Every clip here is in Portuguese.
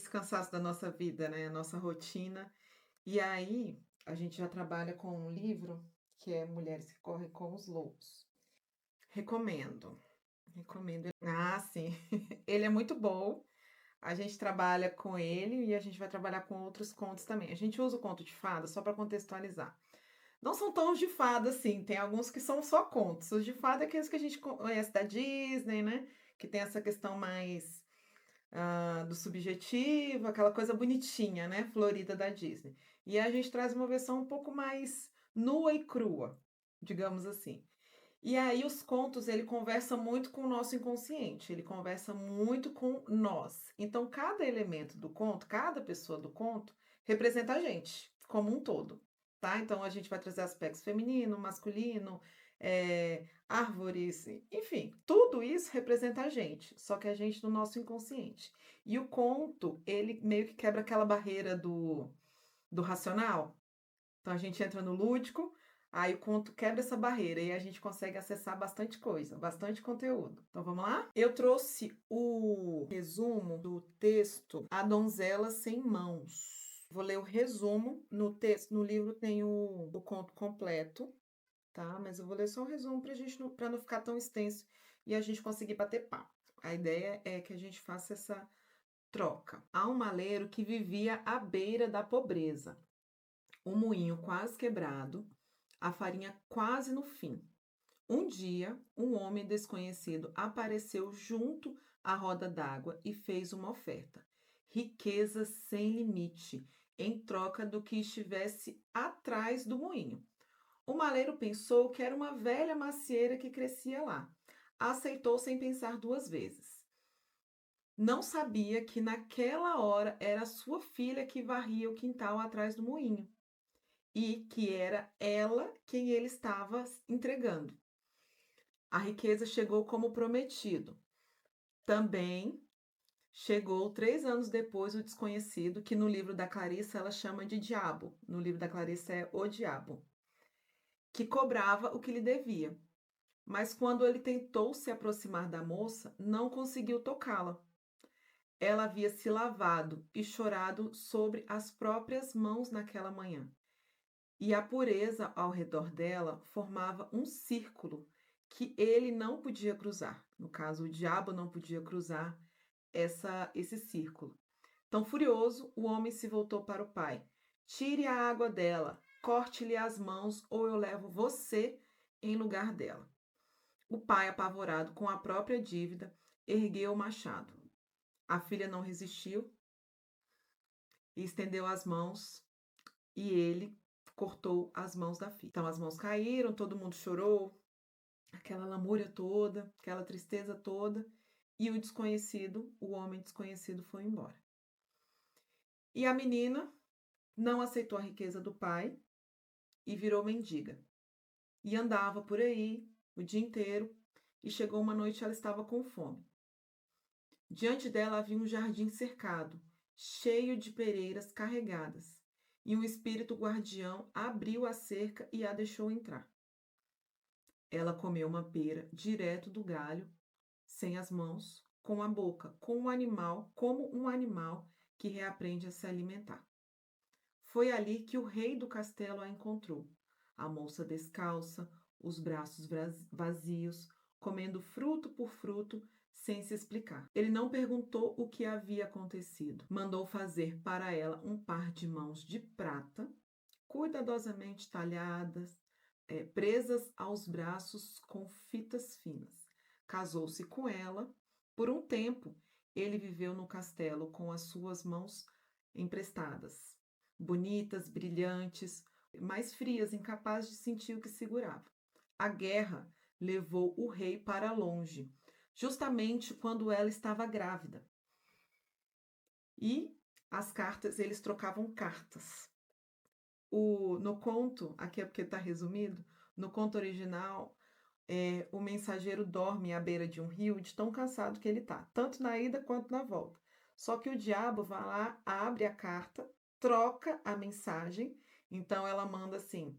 esse cansaço da nossa vida, né, a nossa rotina. E aí, a gente já trabalha com um livro que é Mulheres que Correm com os Lobos. Recomendo, recomendo. Ah, sim, ele é muito bom. A gente trabalha com ele e a gente vai trabalhar com outros contos também. A gente usa o conto de fada só para contextualizar. Não são tons de fada, assim, tem alguns que são só contos. Os de fada é aqueles que a gente conhece da Disney, né? Que tem essa questão mais do subjetivo, aquela coisa bonitinha, né? Florida da Disney. E a gente traz uma versão um pouco mais nua e crua, digamos assim. E aí os contos, ele conversa muito com o nosso inconsciente, ele conversa muito com nós. Então, cada elemento do conto, cada pessoa do conto, representa a gente, como um todo, tá? Então, a gente vai trazer aspectos feminino, masculino, árvores, enfim, tudo isso representa a gente, só que a gente no nosso inconsciente. E o conto, ele meio que quebra aquela barreira do racional. Então a gente entra no lúdico, aí o conto quebra essa barreira e a gente consegue acessar bastante coisa, bastante conteúdo. Então vamos lá? Eu trouxe o resumo do texto A Donzela Sem Mãos. Vou ler o resumo. No texto, no livro tem o conto completo, tá? Mas eu vou ler só o resumo para não ficar tão extenso e a gente conseguir bater papo. A ideia é que a gente faça essa troca. Há um maleiro que vivia à beira da pobreza, o moinho quase quebrado, a farinha quase no fim. Um dia, um homem desconhecido apareceu junto à roda d'água e fez uma oferta. Riqueza sem limite, em troca do que estivesse atrás do moinho. O maleiro pensou que era uma velha macieira que crescia lá. Aceitou sem pensar duas vezes. Não sabia que naquela hora era sua filha que varria o quintal atrás do moinho e que era ela quem ele estava entregando. A riqueza chegou como prometido. Também chegou 3 anos depois o desconhecido, que no livro da Clarissa ela chama de diabo. No livro da Clarissa é o diabo, que cobrava o que lhe devia. Mas quando ele tentou se aproximar da moça, não conseguiu tocá-la. Ela havia se lavado e chorado sobre as próprias mãos naquela manhã. E a pureza ao redor dela formava um círculo que ele não podia cruzar. No caso, o diabo não podia cruzar esse círculo. Tão furioso, o homem se voltou para o pai. Tire a água dela, corte-lhe as mãos, ou eu levo você em lugar dela. O pai, apavorado com a própria dívida, ergueu o machado. A filha não resistiu e estendeu as mãos, e ele cortou as mãos da filha. Então as mãos caíram, todo mundo chorou, aquela lamúria toda, aquela tristeza toda, e o desconhecido, o homem desconhecido, foi embora. E a menina não aceitou a riqueza do pai e virou mendiga. E andava por aí o dia inteiro, e chegou uma noite ela estava com fome. Diante dela havia um jardim cercado, cheio de pereiras carregadas, e um espírito guardião abriu a cerca e a deixou entrar. Ela comeu uma pera direto do galho, sem as mãos, com a boca, como um animal que reaprende a se alimentar. Foi ali que o rei do castelo a encontrou, a moça descalça, os braços vazios, comendo fruto por fruto, sem se explicar. Ele não perguntou o que havia acontecido. Mandou fazer para ela um par de mãos de prata, cuidadosamente talhadas, presas aos braços com fitas finas. Casou-se com ela. Por um tempo, ele viveu no castelo com as suas mãos emprestadas, bonitas, brilhantes, mas frias, incapazes de sentir o que segurava. A guerra levou o rei para longe, justamente quando ela estava grávida. E as cartas, eles trocavam cartas. No conto, aqui é porque está resumido, no conto original, o mensageiro dorme à beira de um rio de tão cansado que ele está, tanto na ida quanto na volta. Só que o diabo vai lá, abre a carta, troca a mensagem, então ela manda assim: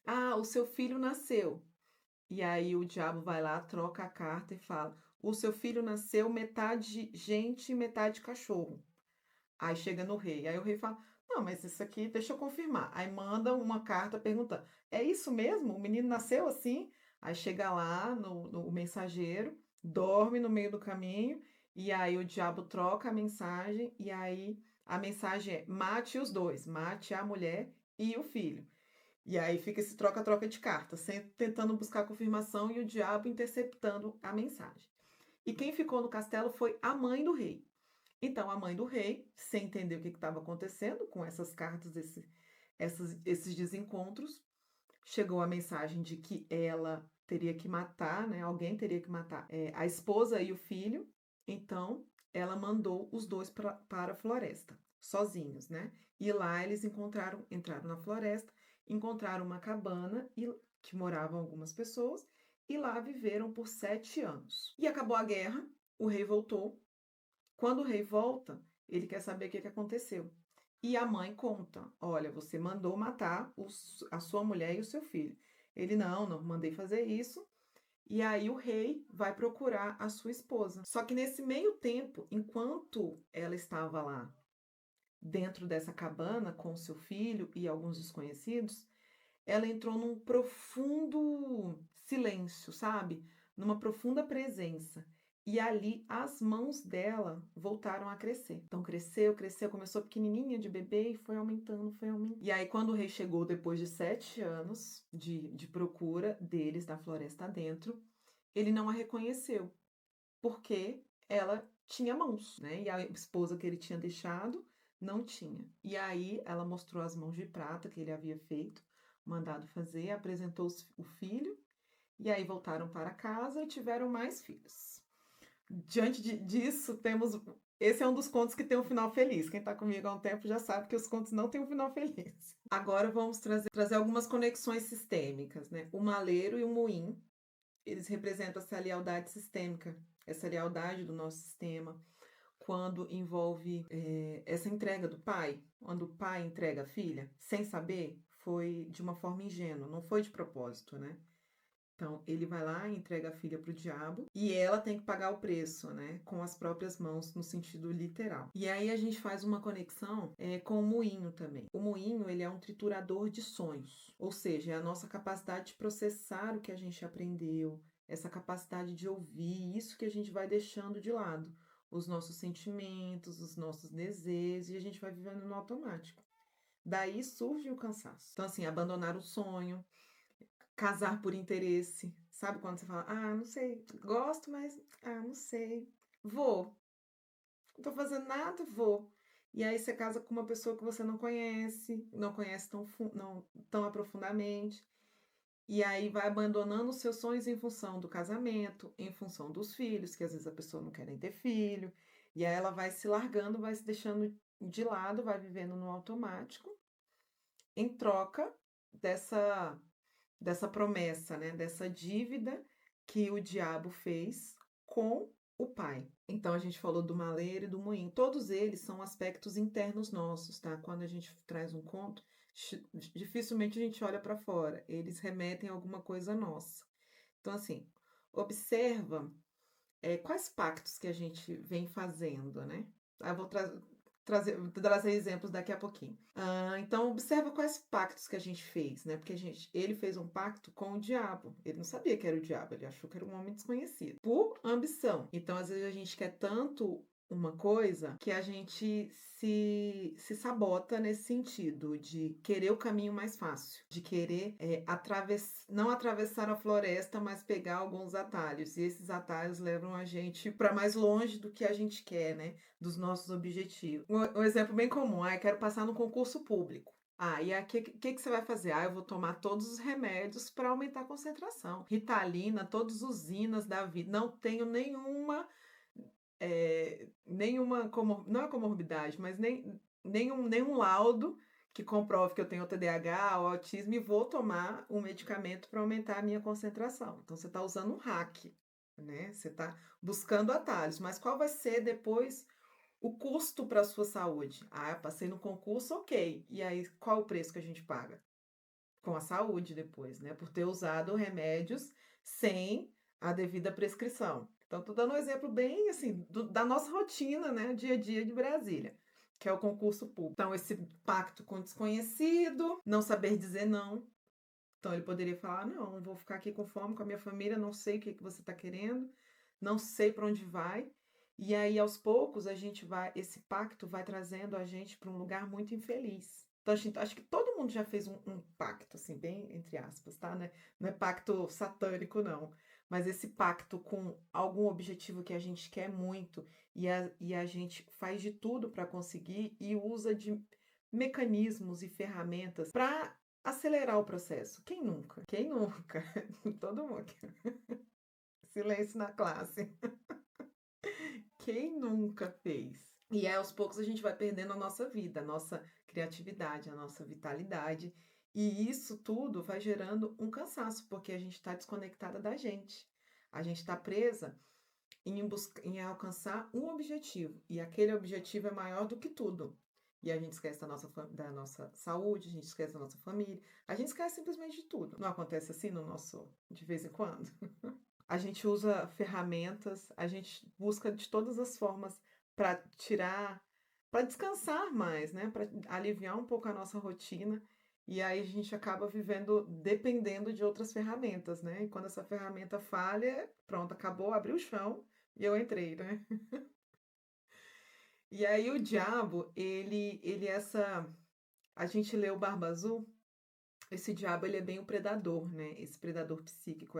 Ah, o seu filho nasceu. E aí o diabo vai lá, troca a carta e fala: O seu filho nasceu metade gente e metade cachorro. Aí chega no rei. Aí o rei fala: Não, mas isso aqui, deixa eu confirmar. Aí manda uma carta perguntando: É isso mesmo? O menino nasceu assim? Aí chega lá no mensageiro, dorme no meio do caminho, e aí o diabo troca a mensagem, e aí a mensagem é: mate os dois, mate a mulher e o filho. E aí fica esse troca-troca de cartas, sempre tentando buscar confirmação e o diabo interceptando a mensagem. E quem ficou no castelo foi a mãe do rei. Então, a mãe do rei, sem entender o que estava acontecendo com essas cartas, esses desencontros, chegou a mensagem de que ela teria que matar, né? Alguém teria que matar a esposa e o filho. Então, ela mandou os dois para a floresta, sozinhos, né? E lá eles entraram na floresta, encontraram uma cabana que moravam algumas pessoas, e lá viveram por 7 anos. E acabou a guerra, o rei voltou. Quando o rei volta, ele quer saber o que aconteceu. E a mãe conta: Olha, você mandou matar a sua mulher e o seu filho. Ele: Não mandei fazer isso. E aí o rei vai procurar a sua esposa. Só que nesse meio tempo, enquanto ela estava lá dentro dessa cabana com o seu filho e alguns desconhecidos, ela entrou num profundo silêncio, sabe? Numa profunda presença. E ali as mãos dela voltaram a crescer. Então cresceu, cresceu, começou pequenininha de bebê e foi aumentando, foi aumentando. E aí quando o rei chegou depois de 7 anos de procura deles da floresta dentro, ele não a reconheceu, porque ela tinha mãos, né? E a esposa que ele tinha deixado não tinha. E aí ela mostrou as mãos de prata que ele havia feito, mandado fazer, apresentou o filho, e aí voltaram para casa e tiveram mais filhos. Diante disso, temos. Esse é um dos contos que tem um final feliz. Quem está comigo há um tempo já sabe que os contos não têm um final feliz. Agora vamos trazer algumas conexões sistêmicas, né? O maleiro e o moinho, eles representam essa lealdade sistêmica, essa lealdade do nosso sistema, quando envolve essa entrega do pai, quando o pai entrega a filha, sem saber, foi de uma forma ingênua, não foi de propósito, né? Então, ele vai lá e entrega a filha para o diabo e ela tem que pagar o preço, né? Com as próprias mãos, no sentido literal. E aí a gente faz uma conexão com o moinho também. O moinho, ele é um triturador de sonhos, ou seja, é a nossa capacidade de processar o que a gente aprendeu, essa capacidade de ouvir, isso que a gente vai deixando de lado, os nossos sentimentos, os nossos desejos, e a gente vai vivendo no automático. Daí surge o cansaço. Então, assim, abandonar o sonho, casar por interesse. Sabe quando você fala: não sei, gosto, mas não sei. Vou. Não tô fazendo nada, vou. E aí você casa com uma pessoa que você não conhece não, tão aprofundadamente. E aí vai abandonando os seus sonhos em função do casamento, em função dos filhos, que às vezes a pessoa não quer nem ter filho. E aí ela vai se largando, vai se deixando de lado, vai vivendo no automático, em troca dessa promessa, né, dessa dívida que o diabo fez com o pai. Então a gente falou do maleiro e do moinho. Todos eles são aspectos internos nossos, tá? Quando a gente traz um conto, dificilmente a gente olha para fora. Eles remetem a alguma coisa nossa. Então assim, observa quais pactos que a gente vem fazendo, né? Eu vou trazer exemplos daqui a pouquinho. Então, observa quais pactos que a gente fez, né? Porque ele fez um pacto com o diabo. Ele não sabia que era o diabo, ele achou que era um homem desconhecido. Por ambição. Então, às vezes, a gente quer tanto uma coisa que a gente se sabota nesse sentido de querer o caminho mais fácil, de querer não atravessar a floresta, mas pegar alguns atalhos. E esses atalhos levam a gente para mais longe do que a gente quer, né? Dos nossos objetivos. Um exemplo bem comum: eu quero passar no concurso público. E aqui, o que você vai fazer? Eu vou tomar todos os remédios para aumentar a concentração. Ritalina, todas as usinas da vida. Não tenho não é comorbidade, mas nenhum laudo que comprove que eu tenho TDAH ou autismo, e vou tomar um medicamento para aumentar a minha concentração. Então, você está usando um hack, né? Você está buscando atalhos, mas qual vai ser depois o custo para a sua saúde? Eu passei no concurso, ok. E aí, qual o preço que a gente paga? Com a saúde depois, né? Por ter usado remédios sem a devida prescrição. Então, estou dando um exemplo bem assim da nossa rotina, né? Dia a dia de Brasília. que é o concurso público. Então, esse pacto com o desconhecido, não saber dizer não. Então, ele poderia falar: não, vou ficar aqui com fome com a minha família, não sei o que você está querendo, não sei para onde vai. E aí, aos poucos, esse pacto vai trazendo a gente para um lugar muito infeliz. Então, acho que todo mundo já fez um pacto, assim, bem entre aspas, tá? Né? Não é pacto satânico, não. Mas esse pacto com algum objetivo que a gente quer muito e a gente faz de tudo para conseguir e usa de mecanismos e ferramentas para acelerar o processo. Quem nunca? Quem nunca? Todo mundo. Silêncio na classe. Quem nunca fez? E aí, aos poucos a gente vai perdendo a nossa vida, a nossa criatividade, a nossa vitalidade. E isso tudo vai gerando um cansaço, porque a gente está desconectada da gente. A gente está presa em alcançar um objetivo. E aquele objetivo é maior do que tudo. E a gente esquece da nossa saúde, a gente esquece da nossa família, a gente esquece simplesmente de tudo. Não acontece assim no nosso, de vez em quando? A gente usa ferramentas, a gente busca de todas as formas para tirar, para descansar mais, né? Para aliviar um pouco a nossa rotina. E aí a gente acaba vivendo dependendo de outras ferramentas, né? E quando essa ferramenta falha, pronto, acabou, abriu o chão e eu entrei, né? E aí o diabo, a gente lê o Barba Azul, esse diabo ele é bem o predador, né? Esse predador psíquico,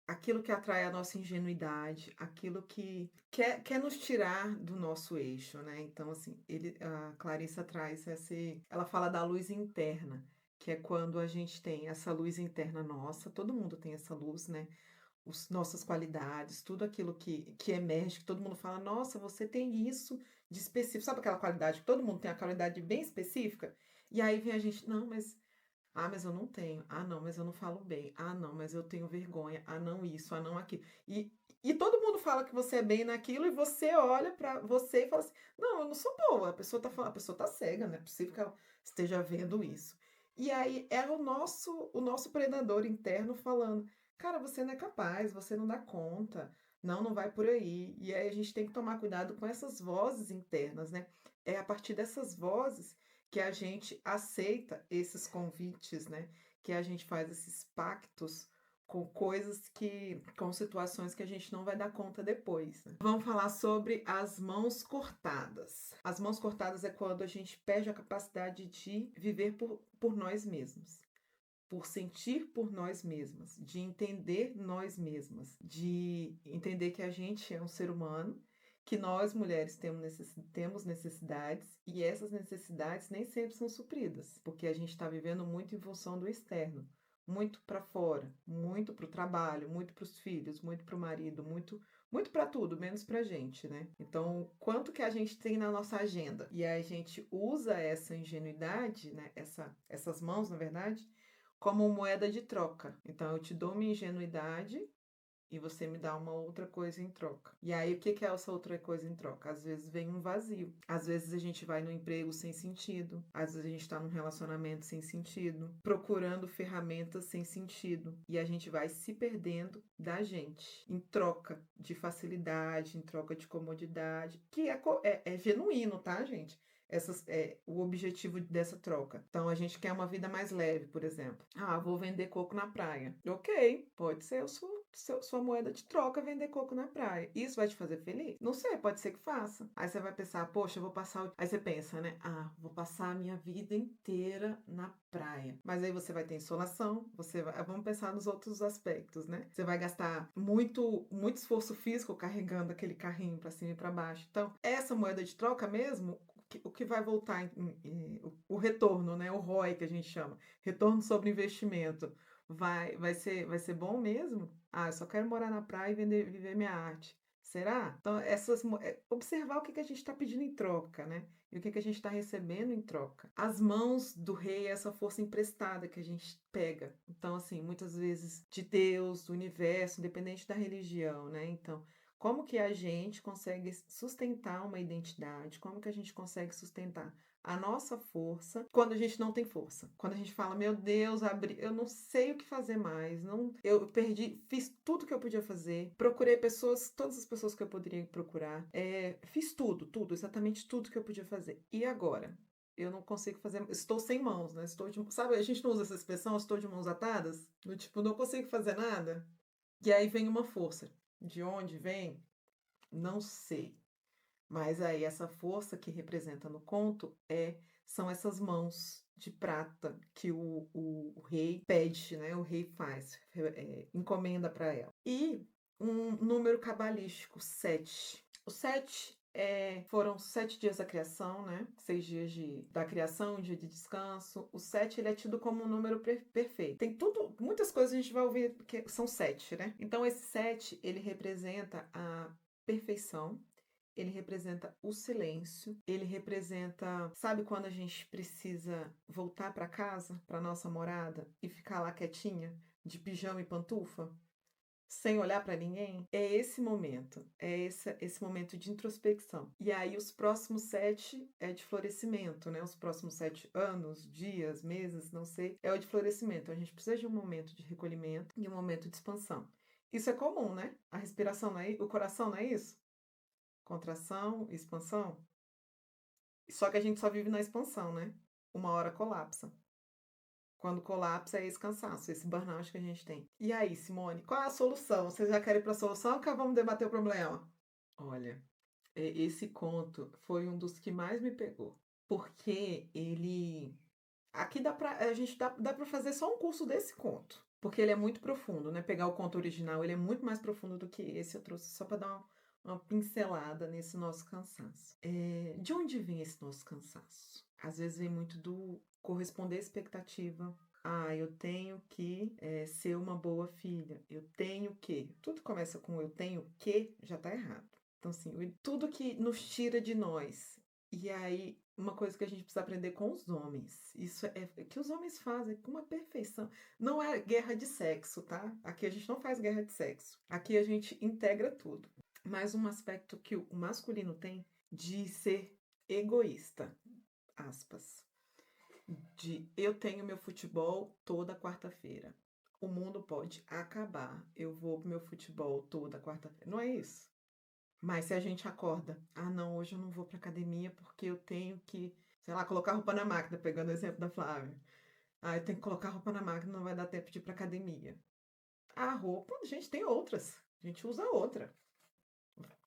aquilo que atrai a nossa ingenuidade, aquilo que quer nos tirar do nosso eixo, né? Então, assim, a Clarissa traz ela fala da luz interna, que é quando a gente tem essa luz interna nossa, todo mundo tem essa luz, né? Nossas qualidades, tudo aquilo que emerge, que todo mundo fala, nossa, você tem isso de específico. Sabe aquela qualidade que todo mundo tem a qualidade bem específica? E aí vem a gente, não, mas eu não tenho. Ah, não, mas eu não falo bem. Ah, não, mas eu tenho vergonha. Ah, não isso, ah, não aquilo. E todo mundo fala que você é bem naquilo e você olha pra você e fala assim: "Não, eu não sou boa". A pessoa tá falando, a pessoa tá cega, não é possível que ela esteja vendo isso. E aí é o nosso predador interno falando: "Cara, você não é capaz, você não dá conta. Não, não vai por aí". E aí a gente tem que tomar cuidado com essas vozes internas, né? É a partir dessas vozes que a gente aceita esses convites, né? Que a gente faz esses pactos com situações que a gente não vai dar conta depois, né? Vamos falar sobre as mãos cortadas. As mãos cortadas é quando a gente perde a capacidade de viver por nós mesmos, por sentir por nós mesmas, de entender nós mesmas, de entender que a gente é um ser humano, que nós mulheres temos necessidades e essas necessidades nem sempre são supridas, porque a gente está vivendo muito em função do externo, muito para fora, muito para o trabalho, muito para os filhos, muito para o marido, muito para tudo, menos para a gente, né? Então, quanto que a gente tem na nossa agenda e a gente usa essa ingenuidade, né? Essas mãos, na verdade, como moeda de troca. Então, eu te dou minha ingenuidade e você me dá uma outra coisa em troca. E aí, o que que é essa outra coisa em troca? Às vezes vem um vazio. Às vezes a gente vai no emprego sem sentido. Às vezes a gente está num relacionamento sem sentido, procurando ferramentas sem sentido. E a gente vai se perdendo da gente em troca de facilidade, em troca de comodidade, que é genuíno, tá, gente? O objetivo dessa troca. Então, a gente quer uma vida mais leve, por exemplo. Ah, vou vender coco na praia. Ok, pode ser sua moeda de troca vender coco na praia. Isso vai te fazer feliz? Não sei, pode ser que faça. Aí você vai pensar, poxa, eu vou passar. Aí você pensa, né? Ah, vou passar a minha vida inteira na praia. Mas aí você vai ter insolação, vamos pensar nos outros aspectos, né? Você vai gastar muito esforço físico carregando aquele carrinho para cima e para baixo. Então, essa moeda de troca mesmo, o que vai voltar o retorno, né? O ROI que a gente chama, retorno sobre investimento, vai ser bom mesmo? Ah, eu só quero morar na praia e viver minha arte. Será? Então, observar o que a gente está pedindo em troca, né? E o que a gente está recebendo em troca. As mãos do rei é essa força emprestada que a gente pega. Então, assim, muitas vezes de Deus, do universo, independente da religião, né? Então, Como que a gente consegue sustentar uma identidade? Como que a gente consegue sustentar a nossa força quando a gente não tem força? Quando a gente fala, meu Deus, eu não sei o que fazer mais, não, eu perdi, fiz tudo que eu podia fazer, procurei pessoas, todas as pessoas que eu poderia procurar, fiz tudo, exatamente tudo que eu podia fazer. E agora? Eu não consigo fazer, estou sem mãos, né? Sabe, a gente não usa essa expressão, estou de mãos atadas? Do tipo, não consigo fazer nada. E aí vem uma força. De onde vem? Não sei. Mas aí essa força que representa no conto são essas mãos de prata que o rei pede, né? O rei faz, encomenda para ela. E um número cabalístico, 7. O 7 foram 7 dias da criação, né? 6 dias da criação, um dia de descanso. O 7 ele é tido como um número perfeito. Tem tudo, muitas coisas a gente vai ouvir que são 7, né? Então esse 7 ele representa a perfeição, ele representa o silêncio, ele representa, sabe quando a gente precisa voltar para casa, para nossa morada e ficar lá quietinha, de pijama e pantufa, sem olhar para ninguém? É esse momento, esse momento de introspecção. E aí os próximos 7 é de florescimento, né? Os próximos 7 anos, dias, meses, não sei, é o de florescimento. A gente precisa de um momento de recolhimento e um momento de expansão. Isso é comum, né? A respiração não é, o coração não é isso? Contração, expansão. Só que a gente só vive na expansão, né? Uma hora colapsa. Quando colapsa é esse cansaço, esse burnout que a gente tem. E aí, Simone, qual é a solução? Vocês já querem ir para a solução ou vamos debater o problema? Olha, esse conto foi um dos que mais me pegou. Porque ele. Aqui a gente dá para fazer só um curso desse conto. Porque ele é muito profundo, né? Pegar o conto original, ele é muito mais profundo do que esse. Eu trouxe só para dar uma pincelada nesse nosso cansaço. De onde vem esse nosso cansaço? Às vezes vem muito do corresponder à expectativa. Ah, eu tenho que ser uma boa filha. Eu tenho que. Tudo começa com eu tenho que, já tá errado. Então, assim, tudo que nos tira de nós. E aí, uma coisa que a gente precisa aprender com os homens. Isso é que os homens fazem com uma perfeição. Não é guerra de sexo, tá? Aqui a gente não faz guerra de sexo. Aqui a gente integra tudo. Mas um aspecto que o masculino tem de ser egoísta, aspas, de eu tenho meu futebol toda quarta-feira. O mundo pode acabar. Eu vou pro meu futebol toda quarta-feira. Não é isso. Mas se a gente acorda, ah, não, hoje eu não vou pra academia porque eu tenho que, sei lá, colocar roupa na máquina, pegando o exemplo da Flávia. Ah, eu tenho que colocar roupa na máquina, não vai dar tempo de ir pra academia. A roupa, a gente tem outras. A gente usa outra.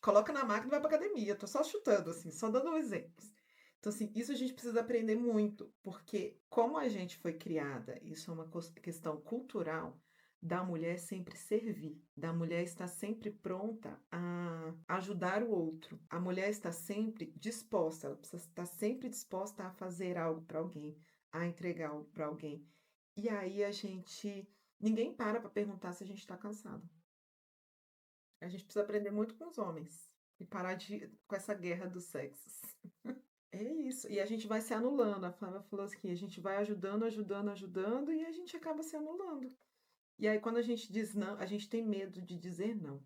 Coloca na máquina e vai pra academia. Tô só chutando, assim, só dando exemplos. Então, assim, isso a gente precisa aprender muito, porque como a gente foi criada, isso é uma questão cultural, da mulher sempre servir, da mulher estar sempre pronta a ajudar o outro. A mulher está sempre disposta, ela precisa estar sempre disposta a fazer algo para alguém, a entregar algo para alguém. E aí ninguém para perguntar se a gente está cansado. A gente precisa aprender muito com os homens e parar com essa guerra dos sexos. É isso. E a gente vai se anulando. A Flávia falou assim, a gente vai ajudando e a gente acaba se anulando. E aí quando a gente diz não, a gente tem medo de dizer não.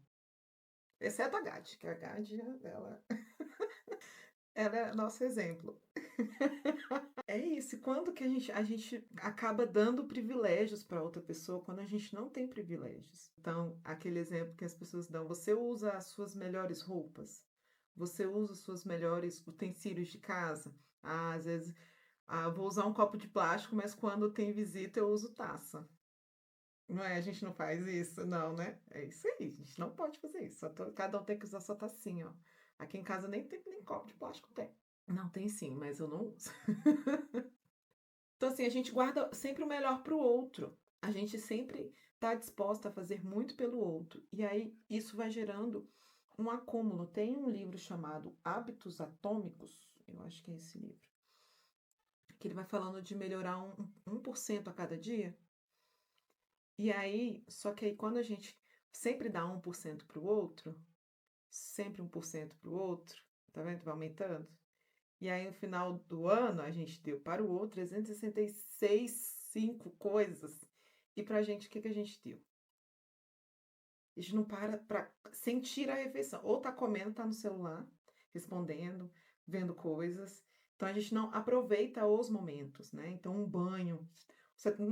Exceto a Gade, que a Gade, ela é nosso exemplo. É isso. E quando que a gente acaba dando privilégios para outra pessoa quando a gente não tem privilégios? Então, aquele exemplo que as pessoas dão, você usa as suas melhores roupas? Você usa os seus melhores utensílios de casa? Ah, às vezes, vou usar um copo de plástico, mas quando tem visita eu uso taça. Não é? A gente não faz isso, não, né? É isso aí, a gente não pode fazer isso. Cada um tem que usar sua tacinha, ó. Aqui em casa nem copo de plástico tem. Não, tem sim, mas eu não uso. Então, assim, a gente guarda sempre o melhor para o outro. A gente sempre está disposta a fazer muito pelo outro. E aí, isso vai gerando um acúmulo. Tem um livro chamado Hábitos Atômicos, eu acho que é esse livro, que ele vai falando de melhorar 1% a cada dia. E aí, só que aí quando a gente sempre dá 1% para o outro, sempre 1% para o outro, tá vendo? Vai aumentando. E aí, no final do ano, a gente deu para o outro 366, 5 coisas. E pra gente, o que que a gente deu? A gente não para sentir a refeição. Ou tá comendo, tá no celular, respondendo, vendo coisas. Então a gente não aproveita os momentos, né? Então um banho,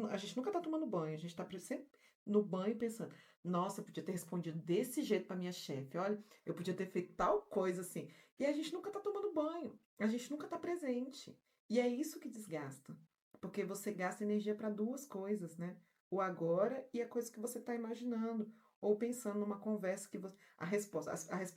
a gente nunca tá tomando banho, a gente tá sempre no banho pensando, nossa, eu podia ter respondido desse jeito pra minha chefe, olha, eu podia ter feito tal coisa assim. E a gente nunca tá tomando banho, a gente nunca tá presente. E é isso que desgasta, porque você gasta energia para duas coisas, né? O agora e a coisa que você está imaginando, ou pensando numa conversa que você. A resposta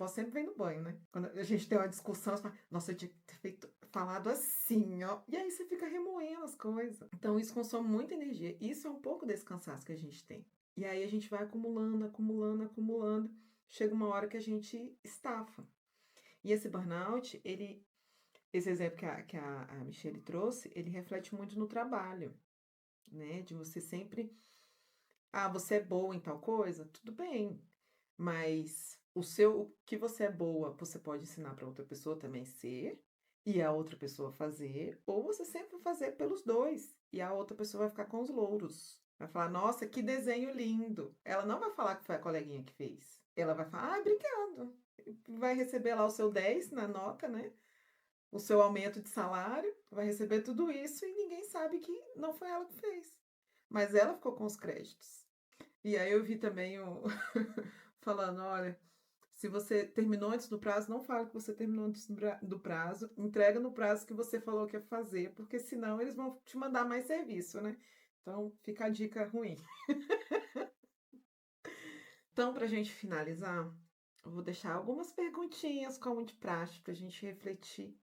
sempre vem no banho, né? Quando a gente tem uma discussão, você fala, nossa, eu tinha que ter falado assim, ó. E aí você fica remoendo as coisas. Então isso consome muita energia. Isso é um pouco desse cansaço que a gente tem. E aí a gente vai acumulando, acumulando, acumulando. Chega uma hora que a gente estafa. E esse burnout, esse exemplo que a Michelle trouxe, ele reflete muito no trabalho, né? De você sempre. Ah, você é boa em tal coisa? Tudo bem. Mas o que você é boa, você pode ensinar para outra pessoa também ser, e a outra pessoa fazer, ou você sempre vai fazer pelos dois, e a outra pessoa vai ficar com os louros. Vai falar, nossa, que desenho lindo. Ela não vai falar que foi a coleguinha que fez. Ela vai falar, ah, obrigado. Vai receber lá o seu 10 na nota, né? O seu aumento de salário, vai receber tudo isso e ninguém sabe que não foi ela que fez. Mas ela ficou com os créditos. E aí eu vi também falando, olha, se você terminou antes do prazo, não fala que você terminou antes do prazo, entrega no prazo que você falou que ia fazer, porque senão eles vão te mandar mais serviço, né? Então fica a dica ruim. Então, para a gente finalizar, eu vou deixar algumas perguntinhas como de praxe para a gente refletir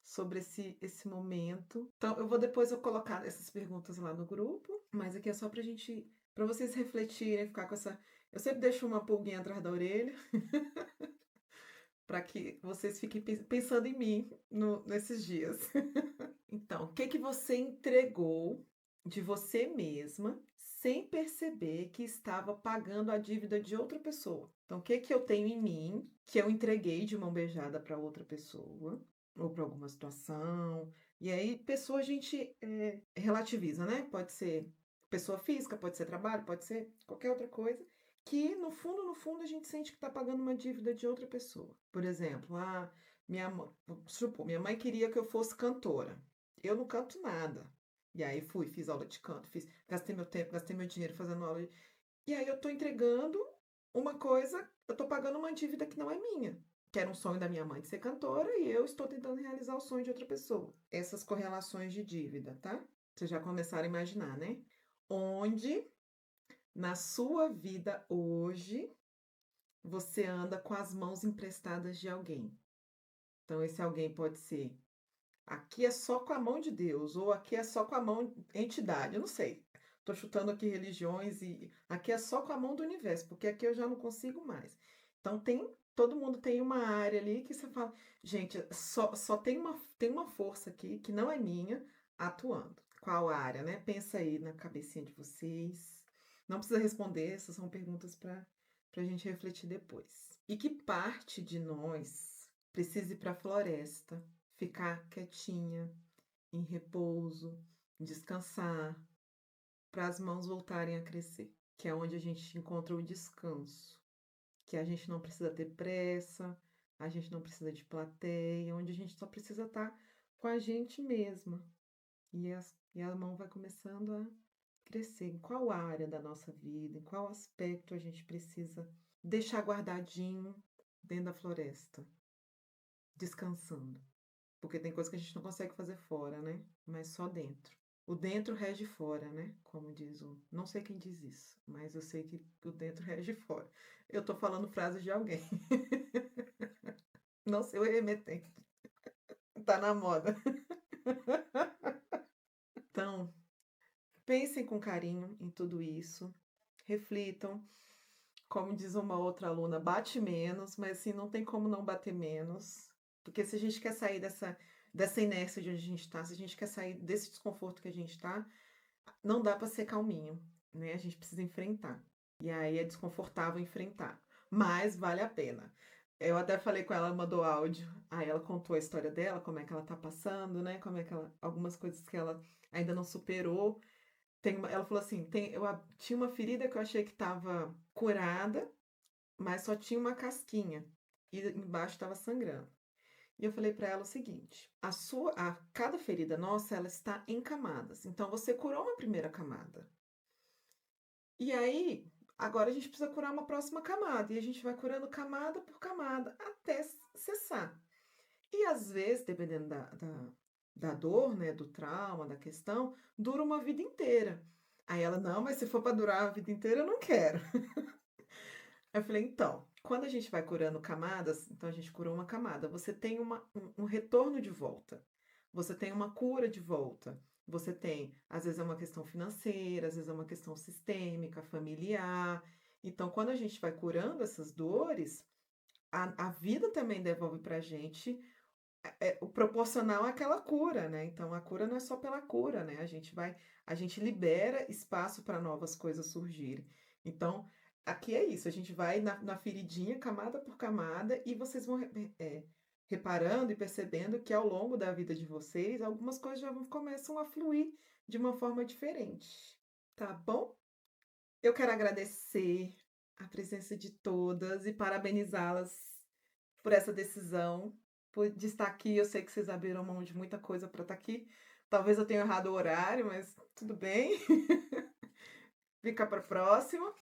sobre esse momento. Então, depois eu colocar essas perguntas lá no grupo, mas aqui é só para vocês refletirem, ficar com essa. Eu sempre deixo uma pulguinha atrás da orelha, para que vocês fiquem pensando em mim nesses dias. Então, o que que você entregou de você mesma sem perceber que estava pagando a dívida de outra pessoa? Então, o que que eu tenho em mim que eu entreguei de mão beijada para outra pessoa ou para alguma situação? E aí, pessoa a gente relativiza, né? Pode ser pessoa física, pode ser trabalho, pode ser qualquer outra coisa. Que no fundo, a gente sente que está pagando uma dívida de outra pessoa. Por exemplo, minha mãe queria que eu fosse cantora. Eu não canto nada. E aí fiz aula de canto, gastei meu tempo, gastei meu dinheiro fazendo aula. E aí eu tô entregando uma coisa, eu tô pagando uma dívida que não é minha. Que era um sonho da minha mãe de ser cantora e eu estou tentando realizar o sonho de outra pessoa. Essas correlações de dívida, tá? Vocês já começaram a imaginar, né? Onde na sua vida hoje você anda com as mãos emprestadas de alguém. Então esse alguém pode ser aqui é só com a mão de Deus, ou aqui é só com a mão entidade, eu não sei. Estou chutando aqui religiões e aqui é só com a mão do universo, porque aqui eu já não consigo mais. Então todo mundo tem uma área ali que você fala, gente, só tem uma força aqui que não é minha atuando. Qual área, né? Pensa aí na cabecinha de vocês. Não precisa responder, essas são perguntas para a gente refletir depois. E que parte de nós precisa ir para a floresta? Ficar quietinha, em repouso, descansar, para as mãos voltarem a crescer, que é onde a gente encontra o descanso, que a gente não precisa ter pressa, a gente não precisa de plateia, onde a gente só precisa estar com a gente mesma. E a mão vai começando a crescer. Em qual área da nossa vida, em qual aspecto a gente precisa deixar guardadinho dentro da floresta, descansando. Porque tem coisa que a gente não consegue fazer fora, né? Mas só dentro. O dentro rege fora, né? Como diz o. Não sei quem diz isso, mas eu sei que o dentro rege fora. Eu tô falando frases de alguém. Não sei o remetente. Tá na moda. Então, pensem com carinho em tudo isso. Reflitam. Como diz uma outra aluna, bate menos, mas assim, não tem como não bater menos. Porque se a gente quer sair dessa inércia de onde a gente está, se a gente quer sair desse desconforto que a gente está, não dá para ser calminho, né? A gente precisa enfrentar. E aí é desconfortável enfrentar, mas vale a pena. Eu até falei com ela, ela mandou áudio, aí ela contou a história dela, como é que ela tá passando, né? Como é que algumas coisas que ela ainda não superou. Ela falou assim, tinha uma ferida que eu achei que estava curada, mas só tinha uma casquinha e embaixo estava sangrando. E eu falei para ela o seguinte: cada ferida nossa, ela está em camadas. Então você curou uma primeira camada. E aí, agora a gente precisa curar uma próxima camada. E a gente vai curando camada por camada até cessar. E às vezes, dependendo da dor, né, do trauma, da questão, dura uma vida inteira. Aí ela, não, mas se for para durar a vida inteira, eu não quero. Aí eu falei, então, quando a gente vai curando camadas, então a gente curou uma camada, você tem um retorno de volta, você tem uma cura de volta, você tem, às vezes é uma questão financeira, às vezes é uma questão sistêmica, familiar. Então, quando a gente vai curando essas dores, a vida também devolve para a gente o proporcional àquela cura, né? Então, a cura não é só pela cura, né? A gente libera espaço para novas coisas surgirem. Então, aqui é isso, a gente vai na feridinha, camada por camada, e vocês vão reparando e percebendo que ao longo da vida de vocês, algumas coisas começam a fluir de uma forma diferente, tá bom? Eu quero agradecer a presença de todas e parabenizá-las por essa decisão, de estar aqui. Eu sei que vocês abriram mão de muita coisa para estar aqui. Talvez eu tenha errado o horário, mas tudo bem. Fica para a próxima.